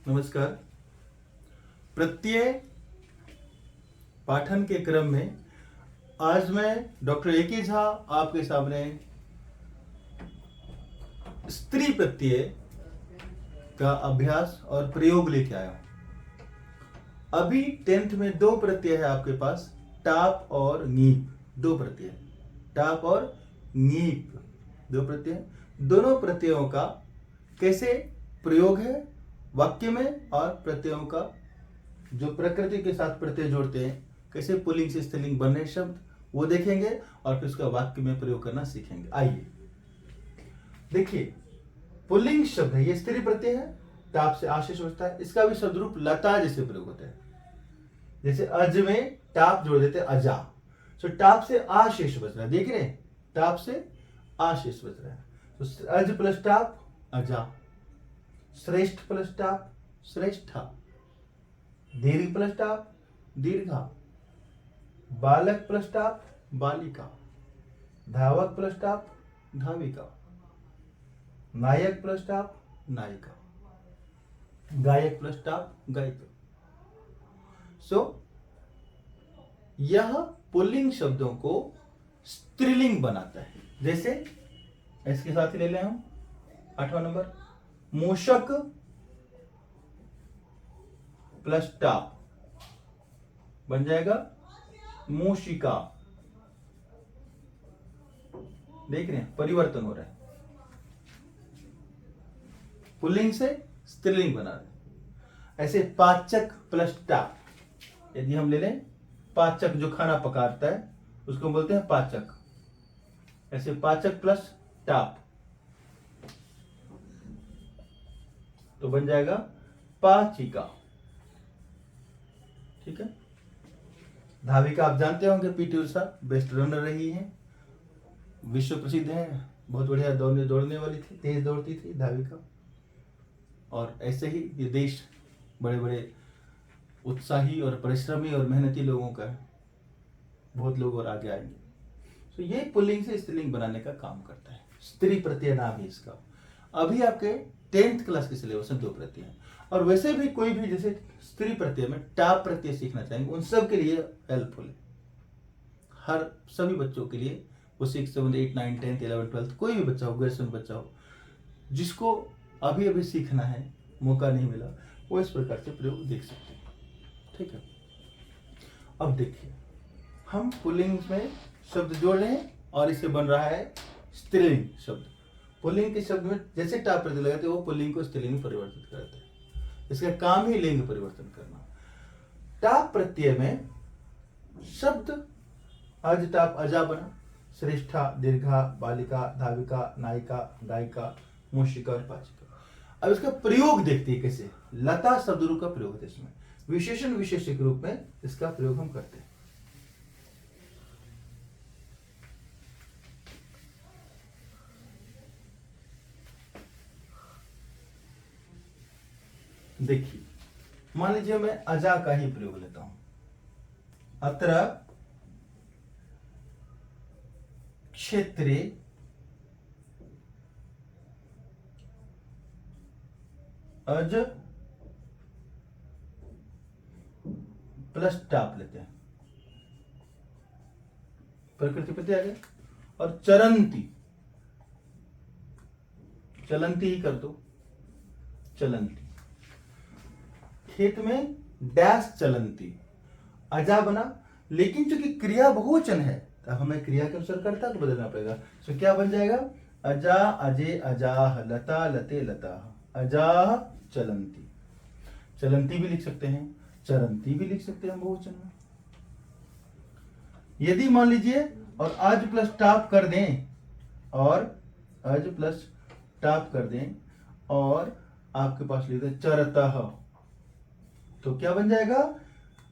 नमस्कार। प्रत्यय पाठन के क्रम में आज मैं डॉक्टर ए.के. झा आपके सामने स्त्री प्रत्यय का अभ्यास और प्रयोग लेके आया हूं। अभी 10th में दो प्रत्यय है आपके पास, टाप और नीप। दो प्रत्यय, टाप और नीप, दो प्रत्यय। दोनों प्रत्ययों का कैसे प्रयोग है वाक्य में, और प्रत्ययों का जो प्रकृति के साथ प्रत्यय जोड़ते हैं, कैसे पुल्लिंग से स्त्रीलिंग बनने शब्द, वो देखेंगे और फिर उसका वाक्य में प्रयोग करना सीखेंगे। आइए देखिए, पुल्लिंग शब्द है, ये स्त्री प्रत्यय है, टाप से आशेष होता है। इसका भी शब्द रूप लता जैसे प्रयोग होता है। जैसे अज में टाप जोड़ देते अजा, तो टाप से आशेष बच रहा है, देख रहे हैं, टाप से आशेष बच रहा है। तो अज प्लस टाप अजा, श्रेष्ठ प्लस टाप श्रेष्ठा, दीर्घ प्लस टाप दीर्घा, बालक प्लस टाप बालिका, धावक प्लस टाप धाविका, नायक प्लस टाप नायिका, गायक प्लस टाप गायिका। यह पुल्लिंग शब्दों को स्त्रीलिंग बनाता है। जैसे इसके साथ ही ले लें हम 8वां नंबर, मूषक प्लस टाप बन जाएगा मूषिका। देख रहे हैं, परिवर्तन हो रहा है, पुल्लिंग से स्त्रीलिंग बना रहे हैं। ऐसे पाचक प्लस टाप, यदि हम ले लें पाचक जो खाना पकाता है उसको बोलते हैं पाचक। ऐसे पाचक प्लस टाप तो बन जाएगा पाचिका। ठीक है। धाविका आप जानते होंगे, पीटी उषा बेस्ट रनर रही है, विश्व प्रसिद्ध है, बहुत बढ़िया दौड़ने वाली थी, तेज दौड़ती थी धाविका। और ऐसे ही ये देश बड़े बड़े उत्साही और परिश्रमी और मेहनती लोगों का है, बहुत लोग और आगे आएंगे। तो ये पुल्लिंग से स्त्रीलिंग बनाने का काम करता है। स्त्री प्रत्यय नाम है इसका। अभी आपके 10th क्लास के सिलेबस में दो प्रत्यय हैं, और वैसे भी कोई भी जैसे स्त्री प्रत्यय में टाप प्रत्यय सीखना चाहेंगे, उन सब के लिए हेल्पफुल है। हर सभी बच्चों के लिए, वो 6, 7, 8, 9, 10, 11, 12 कोई भी बच्चा हो, ग्रेजुएशन बच्चा हो, जिसको अभी अभी सीखना है, मौका नहीं मिला, वो इस प्रकार से प्रयोग देख सकते हैं। ठीक है। अब देखिए, हम पुल्लिंग में शब्द जोड़ रहे हैं और इससे बन रहा है स्त्रीलिंग शब्द। पुल्लिंग के शब्द में जैसे टाप प्रत्यय लगाते हैं, वो पुल्लिंग को स्त्रीलिंग में परिवर्तित करते हैं। इसका काम ही लिंग परिवर्तन करना। टाप प्रत्यय में शब्द अज टाप अजा बना, श्रेष्ठा, दीर्घा, बालिका, धाविका, नायिका, गायिका, मूषिका और पाचिका। अब इसका प्रयोग देखते हैं कैसे। लता शब्द रूप का प्रयोग होता है इसमें, विशेषण विशेष्य के रूप में इसका प्रयोग हम करते हैं। देखिए, मान लीजिए मैं अजा का ही प्रयोग लेता हूं। अत्र क्षेत्रे अज प्लस टाप लेते हैं, प्रकृति प्रत्यय आ गया। और चरंती, चलंती ही कर दो, चलंती। खेत में डैश चलंती, अजा बना, लेकिन चूंकि क्रिया बहुवचन है तो हमें क्रिया के अनुसार कर्ता को बदलना पड़ेगा। तो क्या बन जाएगा, अजा अजे अजाह, लता लते लता, अजाह चलंती। चलंती भी लिख सकते हैं, चरंती भी लिख सकते हैं बहुवचन में। यदि मान लीजिए और अज प्लस टाप कर दें, और अज प्लस टाप कर दें, और आपके पास लिख दें चरतः, तो क्या बन जाएगा।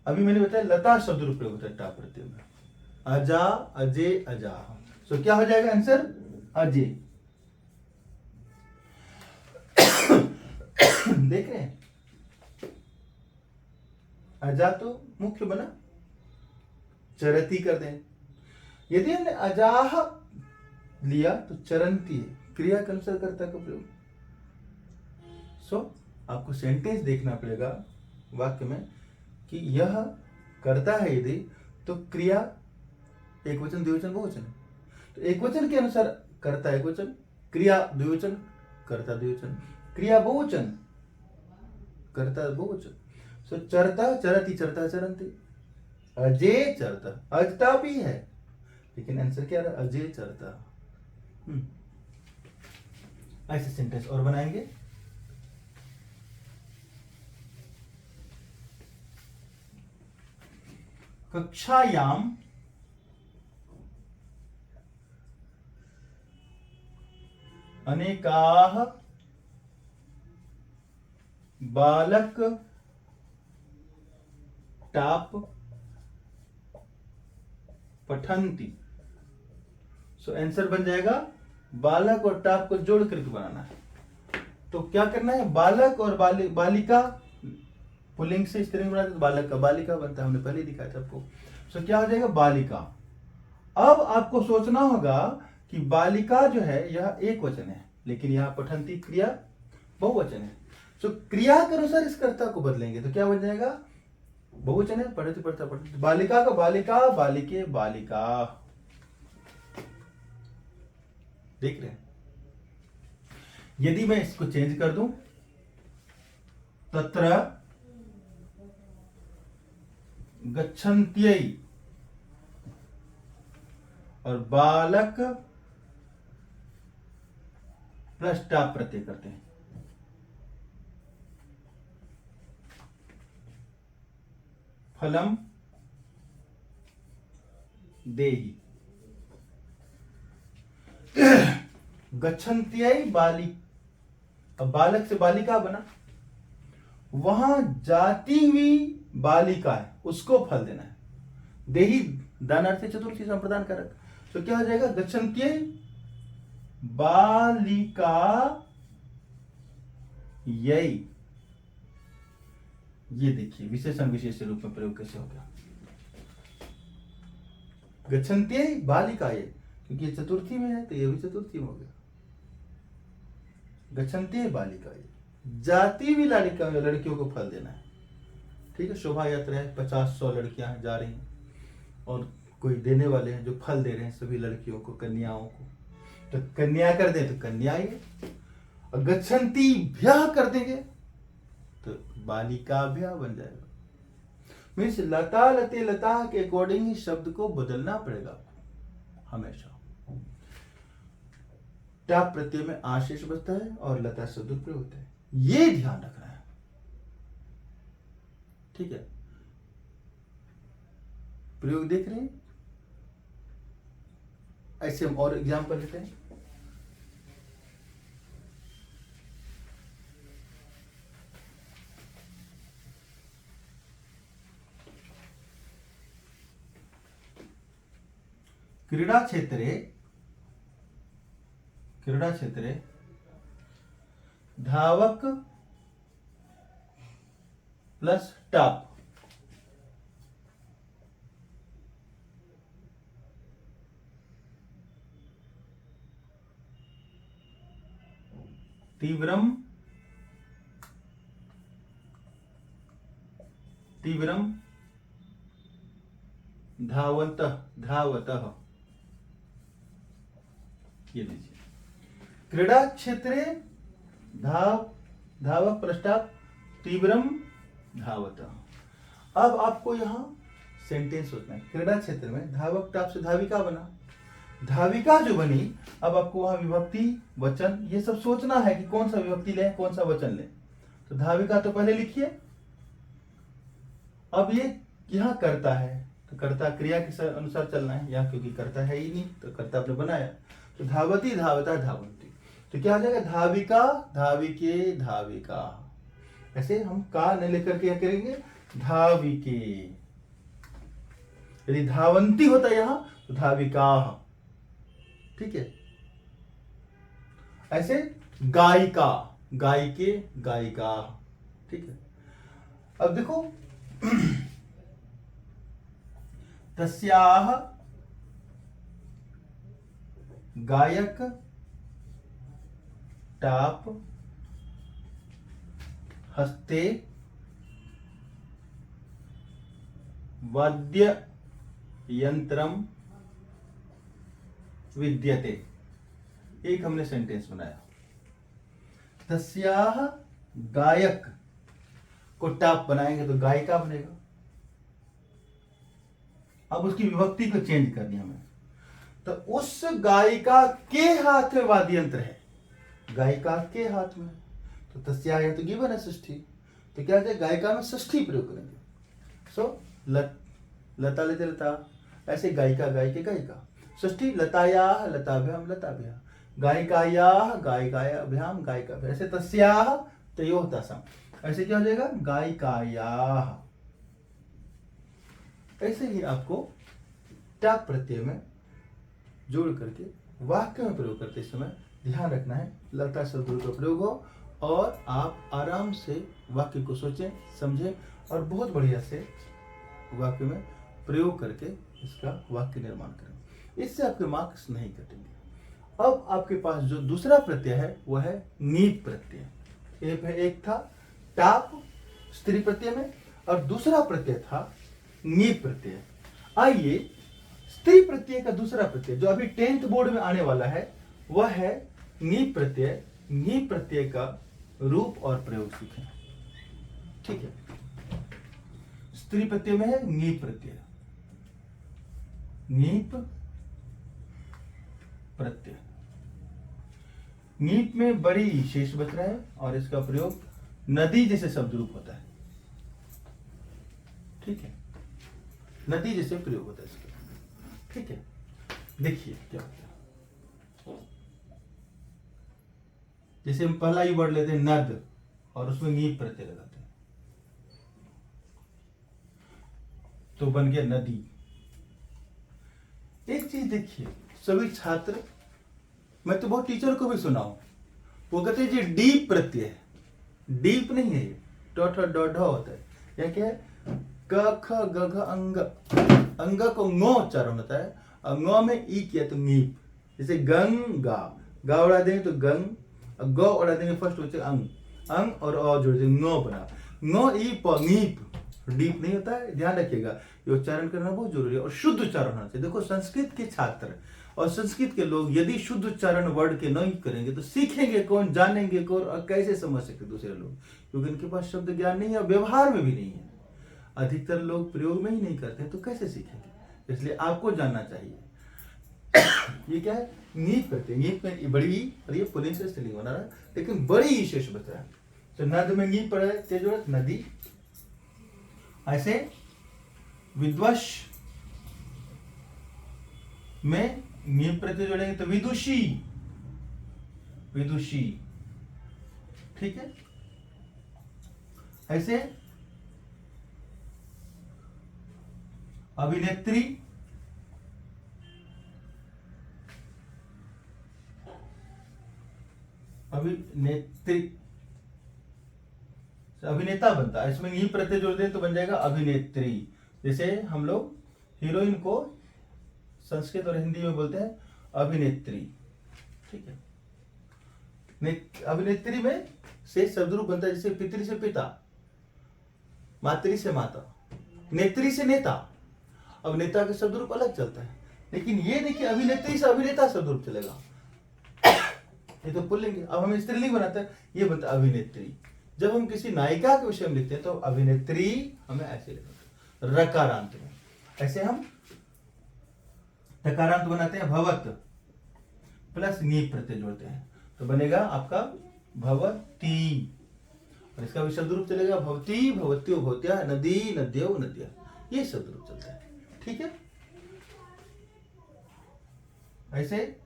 अभी मैंने बताया लता शब्द रूप प्रयोग होता है टाप प्रत्यय में, अजा अजे अजा। तो क्या हो जाएगा आंसर, अजे। देख रहे हैं, अजा तो मुख्य बना, चरती कर दें। यदि हमने अजाह लिया तो चरंती है, क्रिया के अनुसार कर्ता का प्रयोग। सो आपको सेंटेंस देखना पड़ेगा वाक्य में कि यह करता है यदि, तो क्रिया एक वचन, द्विवचन, बहुवचन है। तो एक वचन के अनुसार करता एक वचन, क्रिया द्विवचन, करता द्विवचन, क्रिया बहुवचन, करता बहुवचन। सो चरता चरती, चरता चरंती, अजय चरता, अजता भी है लेकिन आंसर क्या रहा, अजय चरता। ऐसे सेंटेंस और बनाएंगे। कक्षायाम अनेकाः बालक टाप पठन्ति। सो आंसर बन जाएगा बालक और टाप को जोड़ करके बनाना है। तो क्या करना है, बालक और बालिका पुल्लिंग से स्त्रीलिंग बनाते तो बालक का बालिका बनता है, हमने पहले दिखाया था आपको। सो क्या हो जाएगा, बालिका। अब आपको सोचना होगा कि बालिका जो है यह एक वचन है लेकिन यहां पठन्ति क्रिया बहुवचन है। सो क्रिया के अनुसार इस कर्ता को बदलेंगे तो क्या बन जाएगा, बहुवचन है, पठति पढ़ता पठति, बालिका का बालिका, बालिके बालिका। देख रहे हैं। यदि मैं इसको चेंज कर दूं, तत्र गच्छन्त्यै और बालक प्लस टाप प्रत्यय करते हैं, फलम देहि। गच्छन्त्यै बालिक, अब बालक से बालिका बना, वहां जाती हुई बालिका है उसको फल देना है। देहि दानार्थी चतुर्थी संप्रदान कारक। तो क्या हो जाएगा, गच्छन्त्यै बालिका यही। ये देखिए विशेषण विशेष रूप में प्रयोग कैसे होगा, गच्छन्त्यै बालिका ये, क्योंकि ये चतुर्थी में है तो ये भी चतुर्थी में हो गया। गच्छन्त्यै बालिका ये, जाती हुई लड़कियों को फल देना है। ठीक है, शोभा यात्रा है, 50-100 लड़कियां जा रही हैं और कोई देने वाले हैं जो फल दे रहे हैं सभी लड़कियों को, कन्याओं को। तो कन्या कर दे तो कन्या ही, और गच्छन्ति ब्याह कर देंगे तो बालिका ब्याह बन जाएगा। मीन्स लता लते लता के अकॉर्डिंग ही शब्द को बदलना पड़ेगा हमेशा। टाप प्रत्यय में आशेष बचता है और लता शब्द प्रयोग होता है, ये ध्यान रखना है। ठीक है, प्रयोग देख रहे हैं। ऐसे हम और एग्जाम्पल लेते हैं। क्रीड़ा क्षेत्रे धावक प्लस टाप, तीव्रम धावतः। ये लीजिए, क्रीड़ा क्षेत्रे धावक प्रस्ताव तीव्रम धावतः। अब आपको यहां सेंटेंस सोचना है। क्रीड़ा क्षेत्र में धावक टाप से धाविका बना, धाविका जो बनी, अब आपको वहां विभक्ति वचन ये सब सोचना है कि कौन सा विभक्ति लें कौन सा वचन लें। तो धाविका तो पहले लिखिए। अब ये यहां करता है तो कर्ता क्रिया के अनुसार चलना है, यहाँ क्योंकि करता है ही नहीं तो कर्ता आपने बनाया। तो धावती धावता धावंती, तो क्या आ जाएगा, धाविका धाविके धाविका। ऐसे हम का न लेकर के क्या करेंगे, धाविके। यदि धावंती होता यहां तो धाविका। ठीक है, ऐसे गायिका गायिके गायिका। ठीक है, अब देखो तस्याह गायक टाप हस्ते वाद्य यंत्रम विद्यते। एक हमने सेंटेंस बनाया। तस्याह गायक को टाप बनाएंगे तो गायिका बनेगा। अब उसकी विभक्ति को चेंज करनी है हमें। तो उस गायिका के हाथ में वाद्य यंत्र है, गायिका के हाथ में। तो तस्या है तो गिवन है षष्ठी, तो क्या है गायिका में षष्ठी प्रयोग करेंगे। सो लता लेते लता, ऐसे गायिका गायिके गायिका। षष्ठी लतायाः लताभ्याम लताभ्याम, गायिकायाः गायिकाभ्याम गायिकाभ्याम। ऐसे तस्याः तयोः तासाम, ऐसे क्या हो जाएगा गायिकायाः। ऐसे ही आपको टाक प्रत्यय में जोड़ करके वाक्य में प्रयोग करते समय ध्यान रखना है लता शब्द का प्रयोग हो और आप आराम से वाक्य को सोचें, समझें और बहुत बढ़िया से वाक्य में प्रयोग करके इसका वाक्य निर्माण करें। इससे आपके मार्क्स नहीं कटेंगे। अब आपके पास जो दूसरा प्रत्यय है वह है नीप प्रत्यय। एक था टाप स्त्री प्रत्यय में और दूसरा प्रत्यय था नीप प्रत्यय। आइए स्त्री प्रत्यय का दूसरा प्रत्यय जो अभी 10th बोर्ड में आने वाला है वह है नीप प्रत्यय। नीप प्रत्यय का रूप और प्रयोग सीखें। ठीक है, स्त्री प्रत्यय में है नीप प्रत्यय। नीप प्रत्यय, नीप में बड़ी शेष बचना है और इसका प्रयोग नदी जैसे शब्द रूप होता है। ठीक है, नदी जैसे प्रयोग होता है इसका। ठीक है, देखिए क्या होता है। जैसे हम पहला ही वर्ड लेते हैं नद और उसमें नीप प्रत्यय लगाते हैं तो बन गया नदी। एक चीज देखिए, सभी छात्र, मैं तो बहुत टीचर को भी सुना हूं, वो कहते हैं जी डीप प्रत्यय है। डीप नहीं है ये, डॉट डॉट होता है। यह क्या है, क ख ग घ अंग, अंग को ngो उच्चारण होता है और ngो में ई किया तो नीप। जैसे गंगा, गा उड़ा देंगे तो गंग, गौ उड़ा देंगे फर्स्ट बच्चे अंग, अंग और अ जोड़ देंगे ngो बना, ngो ई प नीप। डीप नहीं होता है, ध्यान रखिएगा। ये उच्चारण करना बहुत जरूरी है और शुद्ध उच्चारण होना चाहिए। देखो संस्कृत के छात्र और संस्कृत के लोग यदि शुद्ध उच्चारण वर्ड के नहीं करेंगे तो सीखेंगे कौन, जानेंगे कौन और कैसे समझ सकते दूसरे लोग, क्योंकि इनके पास शब्द ज्ञान नहीं है और व्यवहार में भी नहीं है। अधिकतर लोग प्रयोग में ही नहीं करते तो कैसे सीखेंगे। इसलिए आपको जानना चाहिए। ये क्या है, नीप करते हैं। नीप में बड़ी और ये पुलिंग से स्त्रीलिंग बना रहा है लेकिन बड़ी विशेष बता है। तो नद में नीप पड़ा है तेज नदी। ऐसे विद्वश में नीप प्रत्यय जोड़ेंगे तो विदुषी, विदुषी। ठीक है, ऐसे अभिनेत्री, अभिनेत्री, अभिनेता बनता है। इसमें ये प्रत्यय जोड़ दें तो बन जाएगा अभिनेत्री। जैसे हम लोग हीरोइन को संस्कृत और हिंदी में बोलते हैं अभिनेत्री। ठीक है, अभिनेत्री में से शब्द रूप बनता है। जैसे पितृ से पिता, मातृ से माता, नेत्री से नेता। अब नेता का शब्द रूप अलग चलता है, लेकिन ये देखिए अभिनेत्री से अभिनेता शब्द रूप चलेगा। ये तो पुल्लिंग है। अब हम स्त्रीलिंग बनाते हैं, ये बनता है अभिनेत्री। जब हम किसी नायिका के विषय में लिखते हैं तो अभिनेत्री हमें ऐसे लिखते हैं रकारांत में। ऐसे हम तकारांत बनाते हैं भवत प्लस नीप प्रत्यय जोड़ते हैं तो बनेगा आपका भवती। और इसका भी शब्द रूप चलेगा भवती भवत्यो भवत्या, नदी नद्यो नद्या। ये शब्द रूप चलता है। ठीक है, ऐसे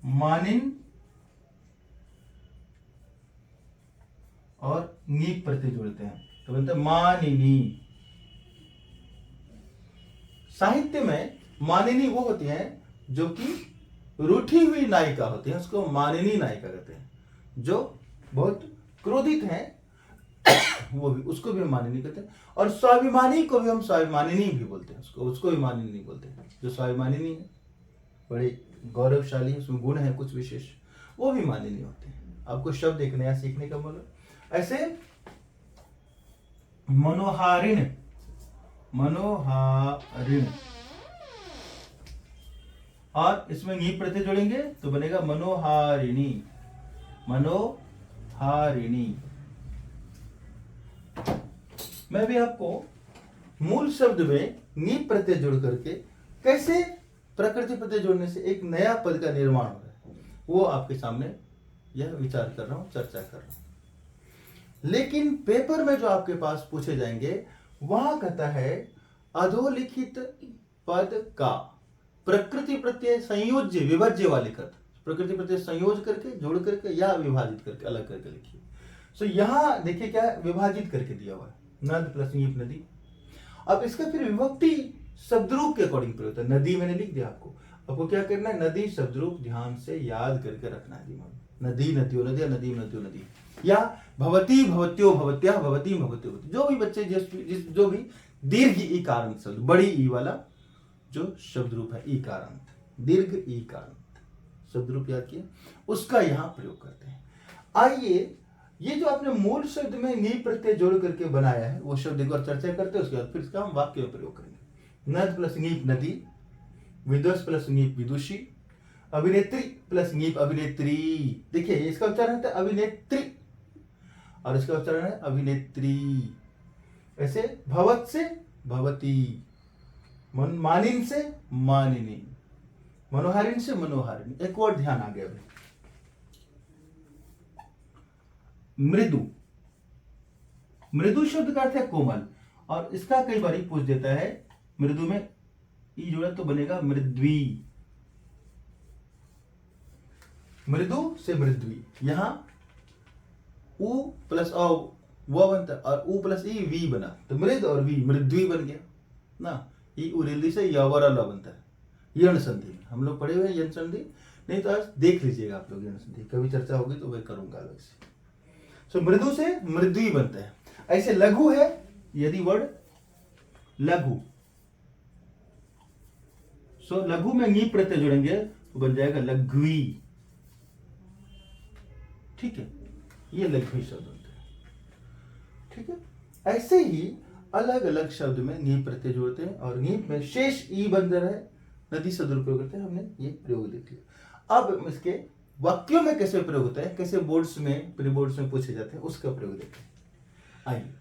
मानिन और नीप प्रत्यय जोड़ते हैं तो बनता है मानिनी। साहित्य में मानिनी वो होती हैं जो कि रूठी हुई नायिका होती है, उसको मानिनी नायिका कहते हैं। जो बहुत क्रोधित हैं वो भी, उसको भी हम मानिनी कहते हैं। और स्वाभिमानी को भी हम स्वाभिमानिनी भी बोलते हैं, उसको भी मानिनी बोलते हैं। जो स्वाभिमानिनी है, बड़े गौरवशाली, उसमें गुण है कुछ विशेष, वो भी मानिनी होते हैं। आपको शब्द एक नया सीखने का मिला। ऐसे मनोहारिण, मनोहारिण, और इसमें नी प्रत्यय जोड़ेंगे तो बनेगा मनोहारिणी, मनोहारिणी। मैं भी आपको मूल शब्द में नी प्रत्यय जोड़ करके कैसे प्रकृति प्रत्यय जोड़ने से एक नया पद का निर्माण हो रहा है वो आपके सामने यह विचार कर रहा हूं, चर्चा कर रहा हूं। लेकिन पेपर में जो आपके पास पूछे जाएंगे वहां कहता है अधोलिखित पद का प्रकृति प्रत्यय संयोज्य विभाज्य वाले कर, प्रकृति प्रत्यय संयोज करके जोड़ करके या विभाजित करके अलग करके लिखिए। सो यहां देखिए क्या विभाजित करके दिया हुआ है, नद प्लस नीप नदी। अब इसका फिर विभक्ति शब्दरूप के अकॉर्डिंग प्रयोग होता है। नदी मैंने लिख दिया आपको क्या करना है, नदी शब्दरूप ध्यान से याद करके रखना है दिमाग में। नदी नदियों नदिया, नदी नदियों नदी, या भवती भवत्यो भवत्या भवती भवत्यो, जो भी बच्चे जो भी दीर्घ ई कारण शब्द, बड़ी ई वाला जो शब्द रूप है ई कारंत, दीर्घ ई कारंत शब्द रूप याद किया, उसका यहां प्रयोग करते हैं। आइए ये जो आपने मूल शब्द में नी प्रत्यय जोड़ करके बनाया है वो शब्द एक बार चर्चा करते हैं, उसके बाद फिर इसका हम वाक्य में प्रयोग करेंगे। नद प्लस नीप नदी, विदुष प्लस नीप विदुषी, अभिनेत्री प्लस नीप अभिनेत्री। देखिए इसका उच्चारण है अभिनेत्री और इसका उच्चारण है अभिनेत्री। ऐसे भवत से भवती, मानिन से मानिनी, मनोहारिण से मनोहारिणी। एक और ध्यान आ गया भाई, मृदु, मृदु शब्द का अर्थ है कोमल, और इसका कई बार पूछ देता है मृदु में ई जोड़ा तो बनेगा मृद्वी, मृदु से मृद्वी। यहां उ प्लस अ व बनता और उ प्लस ई वी बना तो मृद और वी मृद्वी बन गया ना। ई उरेली से यवर ल बनता है यण संधि, हम लोग पढ़े हुए हैं यण संधि, नहीं तो आज देख लीजिएगा आप लोग यण संधि, कभी चर्चा होगी तो वही करूंगा अलग से। सो मृदु से मृद्वी बनता है। ऐसे लघु है, यदि वर्ड लघु, सो लघु में नी प्रत्यय जोड़ेंगे तो बन जाएगा लघ्वी, ठीक है, ये लघ्वी शब्द होते हैं, ठीक है। ऐसे ही अलग अलग शब्द में नी प्रत्यय जोड़ते हैं और नी में शेष ई बंद रहे, नदी शब्द प्रयोग करते हैं, हमने ये प्रयोग देख लिया। अब इसके वाक्यों में कैसे प्रयोग होता है, कैसे बोर्ड्स में प्री बोर्ड्स में पूछे जाते हैं उसका प्रयोग देखते हैं। आइए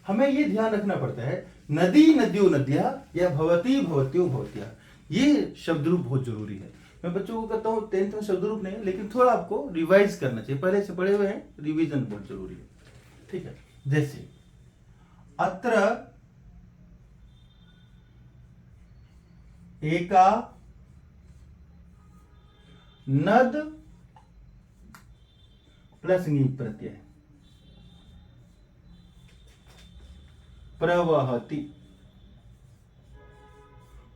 हमें ये ध्यान रखना पड़ता है नदी नदियों नदिया या भवती भवत्यो भवत्या, ये शब्द रूप बहुत जरूरी है। मैं बच्चों को कहता हूँ 10th में शब्द रूप नहीं है, लेकिन थोड़ा आपको रिवाइज करना चाहिए, पहले से पढ़े हुए हैं, रिवीजन बहुत जरूरी है, ठीक है। जैसे अत्र एका नद प्लस नी प्रत्यय प्रवहति,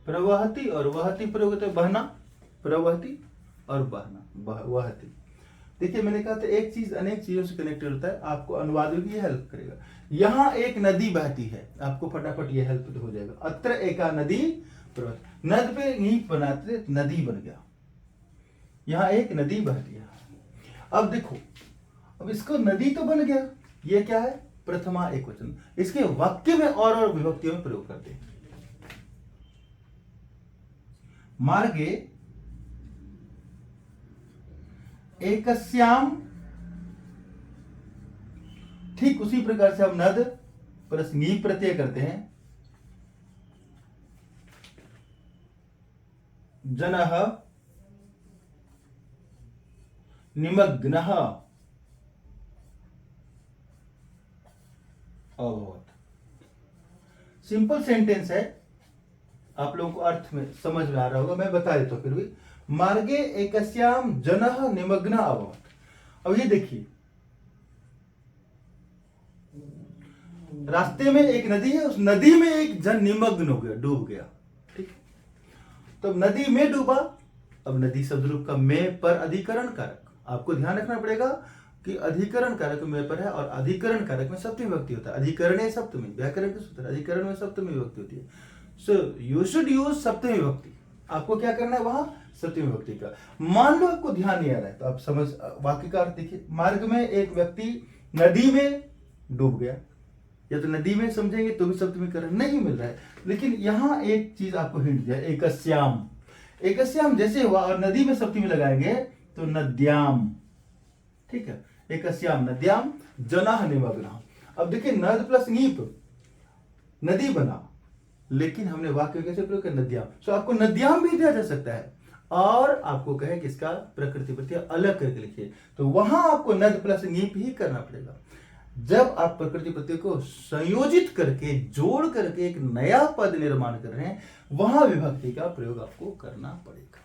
प्रवहति और वहति प्रयोग होता है बहना, प्रवहति और बहना वहति। देखिए मैंने कहा था एक चीज अनेक चीजों से कनेक्टेड होता है, आपको अनुवाद भी हेल्प करेगा। यहां एक नदी बहती है, आपको फटाफट ये हेल्प हो जाएगा। अत्र एका नदी प्रवहति, नद पे नींव बनाते नदी बन गया, यहां एक नदी बहती है। अब देखो, अब इसको नदी तो बन गया, ये क्या है प्रथमा एकवचन, इसके वाक्य में और विभक्तियों में प्रयोग करते हैं। मार्गे एकस्याम, ठीक उसी प्रकार से हम नद प्लस नी प्रत्यय करते हैं। जनः निमग्नः अभवत्। सिंपल सेंटेंस है, आप लोगों को अर्थ में समझ में आ रहा होगा, मैं बता देता हूं फिर भी। मार्गे एकस्याम जनः निमग्न अभवत्। अब ये देखिए, रास्ते में एक नदी है, उस नदी में एक जन निमग्न हो गया, डूब गया, ठीक। तो नदी में डूबा, अब नदी शब्द रूप का में पर अधिकरण कारक, आपको ध्यान रखना पड़ेगा कि अधिकरण कारक में पर है और अधिकरण कारक में सप्तमी विभक्ति होता है। अधिकरण सप्तमी, व्याकरण के सूत्र अधिकरण में सप्तमी विभक्ति होती है। सो यू शुड यूज सप्तमी विभक्ति, आपको क्या करना है वहां सप्तमी विभक्ति का। मान लो आपको ध्यान नहीं आ रहा है तो आप समझ वाक्य का अर्थ देखिए। मार्ग में एक व्यक्ति नदी में डूब गया, या तो नदी में समझेंगे तो भी सप्तमी करण नहीं मिल रहा है, लेकिन यहां एक चीज आपको हिंट दिया, एकस्याम। एकस्याम जैसे हुआ और नदी में सप्तमी लगाएंगे तो नद्याम, ठीक है। एकस्याम नद्याम जनाह निमग्नः। अब देखिए नद प्लस नीप नदी बना, लेकिन हमने वाक्य कैसे प्रयोग किया, नद्याम। तो आपको नद्याम भी दिया जा सकता है, और आपको कहे कि इसका प्रकृति प्रत्यय अलग करके लिखिए, तो वहां आपको नद प्लस नीप ही करना पड़ेगा। जब आप प्रकृति प्रत्यय को संयोजित करके जोड़ करके एक नया पद निर्माण कर रहे हैं, वहां विभक्ति का प्रयोग आपको करना पड़ेगा।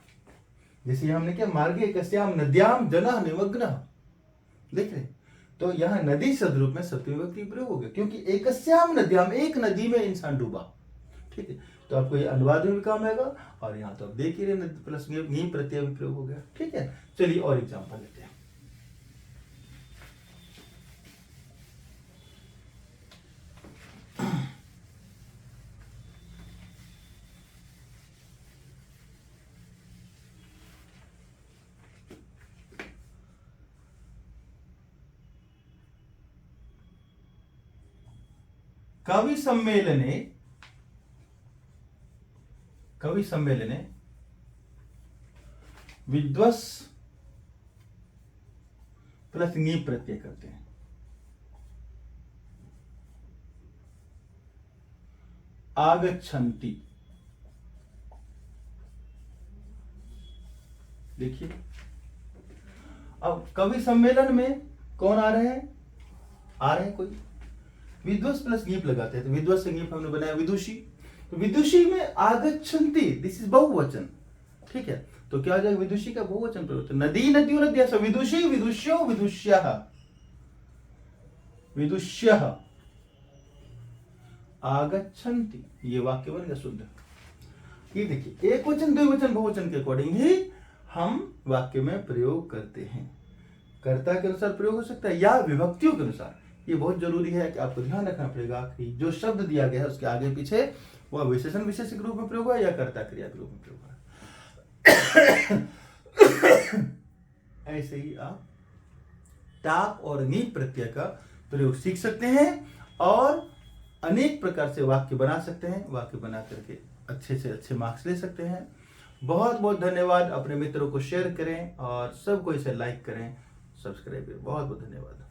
जैसे हमने क्या, मार्गे कस्याम नद्याम जनः निमग्नः, देख रहे। तो यहां नदी सदरूप में सप्तमी विभक्ति प्रयोग हो गया, क्योंकि एकस्याम नद्याम, एक नदी में इंसान डूबा, ठीक है। तो आपको ये अनुवाद में भी काम आएगा, और यहां तो आप देख ही रहे नदी प्लस नी प्रत्यय भी प्रयोग हो गया, ठीक है। चलिए और एग्जांपल लेते हैं। कवि सम्मेलने विद्वस् प्लस नी प्रत्यय करते हैं। आगच्छन्ति, देखिए अब कवि सम्मेलन में कौन आ रहे हैं कोई, विद्वस प्लस नीप लगाते हैं, तो विद्वस से नीप हमने बनाया विदुषी, तो विदुषी में आगच्छन्ति दिस इज बहुवचन, ठीक है। तो क्या हो जाएगा, विदुषी का बहुवचन प्रयोग, नदी नद्यो नद्याः, विदुषी विदुष्यो विदुष्यः, विदुष्यः आगच्छन्ति, ये वाक्य बन गया शुद्ध। ये देखिए एक वचन द्विवचन बहुवचन के अकॉर्डिंग ही हम वाक्य में प्रयोग करते हैं। कर्ता के अनुसार प्रयोग हो सकता है या विभक्तियों के अनुसार। ये बहुत जरूरी है कि आपको ध्यान रखना पड़ेगा कि जो शब्द दिया गया है उसके आगे पीछे वह विशेषण विशेष के रूप में प्रयोग हुआ या कर्ता क्रिया के रूप में प्रयोग हुआ। ऐसे ही आप टाप और नीप प्रत्यय का प्रयोग सीख सकते हैं और अनेक प्रकार से वाक्य बना सकते हैं। वाक्य बना करके अच्छे से अच्छे मार्क्स ले सकते हैं। बहुत बहुत धन्यवाद। अपने मित्रों को शेयर करें और सबको इसे लाइक करें, सब्सक्राइब करें। बहुत बहुत धन्यवाद।